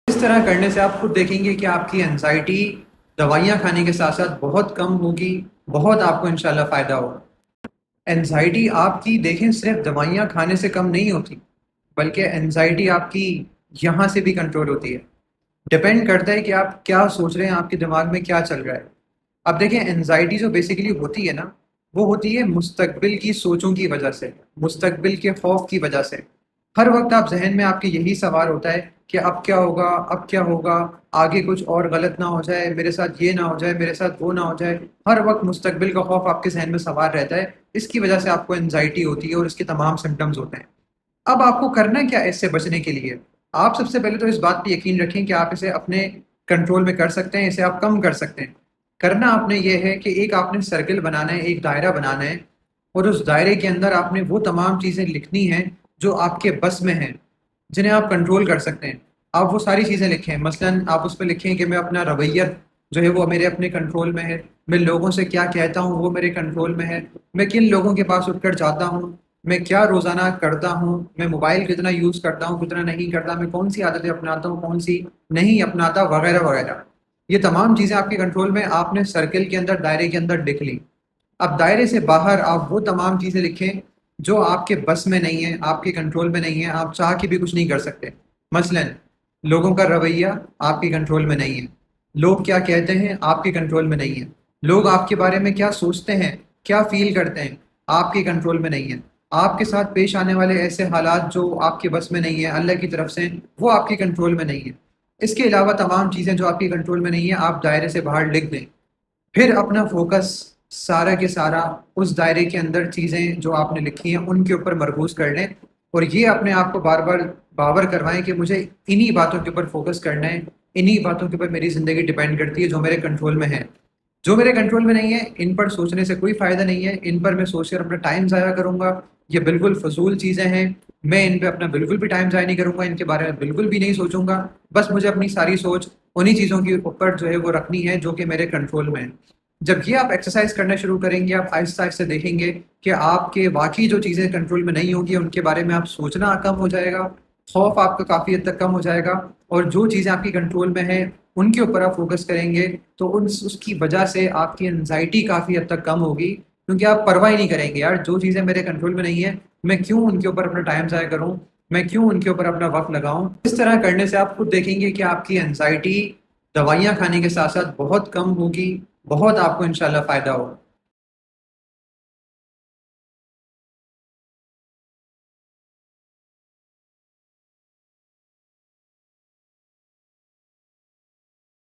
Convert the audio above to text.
इस तरह करने से आप खुद देखेंगे कि आपकी एनजाइटी दवाइयाँ खाने के साथ साथ बहुत कम होगी, बहुत आपको इंशाल्लाह फ़ायदा होगा। एनजाइटी आपकी देखें सिर्फ दवाइयाँ खाने से कम नहीं होती, बल्कि एनजाइटी आपकी यहाँ से भी कंट्रोल होती है। डिपेंड करता है कि आप क्या सोच रहे हैं, आपके दिमाग में क्या चल रहा है। अब देखें एनजाइटी जो बेसिकली होती है ना, वो होती है मुस्तकबिल की सोचों की वजह से, मुस्तकबिल के खौफ की वजह से। हर वक्त आप जहन में आपके यही सवाल होता है कि अब क्या होगा, अब क्या होगा, आगे कुछ और गलत ना हो जाए, मेरे साथ ये ना हो जाए, मेरे साथ वो ना हो जाए। हर वक्त मुस्तकबिल का खौफ आपके जहन में सवार रहता है। इसकी वजह से आपको एनजाइटी होती है और इसके तमाम सिम्टम्स होते हैं। अब आपको करना क्या है इससे बचने के लिए? आप सबसे पहले तो इस बात पे यकीन रखें कि आप इसे अपने कंट्रोल में कर सकते हैं, इसे आप कम कर सकते हैं। करना आपने ये है कि एक आपने सर्कल बनाना है, एक दायरा बनाना है, और उस दायरे के अंदर आपने वो तमाम चीज़ें लिखनी हैं जो आपके बस में हैं, जिन्हें आप कंट्रोल कर सकते हैं। आप वो सारी चीज़ें लिखें। मसलन आप उस पे लिखें कि मैं अपना रवैया जो है वो मेरे अपने कंट्रोल में है, मैं लोगों से क्या कहता हूँ वो मेरे कंट्रोल में है, मैं किन लोगों के पास उठकर जाता हूँ, मैं क्या रोज़ाना करता हूँ, मैं मोबाइल कितना यूज़ करता हूँ, कितना नहीं करता, मैं कौन सी आदतें अपनाता हूँ, कौन सी नहीं अपनाता, वगैरह वगैरह। ये तमाम चीज़ें आपके कंट्रोल में आपने सर्कल के अंदर, दायरे के अंदर लिख ली। अब दायरे से बाहर आप वो तमाम चीज़ें लिखें जो आपके बस में नहीं है, आपके कंट्रोल में नहीं है, आप चाह के भी कुछ नहीं कर सकते। मसलन लोगों का रवैया आपके कंट्रोल में नहीं है, लोग क्या कहते हैं आपके कंट्रोल में नहीं है, लोग आपके बारे में क्या सोचते हैं, क्या फील करते हैं, आपके कंट्रोल में नहीं है। आपके साथ पेश आने वाले ऐसे हालात जो आपके बस में नहीं है अल्लाह की तरफ से, वो आपके कंट्रोल में नहीं है। इसके अलावा तमाम चीज़ें जो आपके कंट्रोल में नहीं है आप दायरे से बाहर लिख दें। फिर अपना फोकस सारा के सारा उस दायरे के अंदर चीज़ें जो आपने लिखी हैं उनके ऊपर मरकूज कर लें, और ये अपने आप को बार बार बावर करवाएं कि मुझे इन्हीं बातों के ऊपर फोकस करना है, इन्हीं बातों के ऊपर मेरी ज़िंदगी डिपेंड करती है जो मेरे कंट्रोल में है। जो मेरे कंट्रोल में नहीं है इन पर सोचने से कोई फ़ायदा नहीं है, इन पर मैं सोचकर अपना टाइम ज़ाया करूँगा। ये बिल्कुल फजूल चीज़ें हैं, मैं इन पे अपना बिल्कुल भी टाइम ज़ाया नहीं करूँगा, इनके बारे में बिल्कुल भी नहीं सोचूंगा। बस मुझे अपनी सारी सोच उन्हीं चीज़ों के ऊपर जो है वो रखनी है जो कि मेरे कंट्रोल में है। जब ये आप एक्सरसाइज करना शुरू करेंगे, आप आहिस्ता आहिस्ता देखेंगे कि आपके बाकी जो चीज़ें कंट्रोल में नहीं होंगी उनके बारे में आप सोचना कम हो जाएगा, खौफ आपका काफ़ी हद तक कम हो जाएगा, और जो चीज़ें आपकी कंट्रोल में हैं उनके ऊपर आप फोकस करेंगे तो उन उसकी वजह से आपकी एनजाइटी काफ़ी हद तक कम होगी, क्योंकि आप परवाह ही नहीं करेंगे यार जो चीज़ें मेरे कंट्रोल में नहीं है मैं क्यों उनके ऊपर अपना टाइम ज़ाया करूँ, मैं क्यों उनके ऊपर अपना वक्त लगाऊं। इस तरह करने से आप खुद देखेंगे कि आपकी एनजाइटी दवाइयाँ खाने के साथ साथ बहुत कम होगी, बहुत आपको इंशाल्लाह फ़ायदा होगा।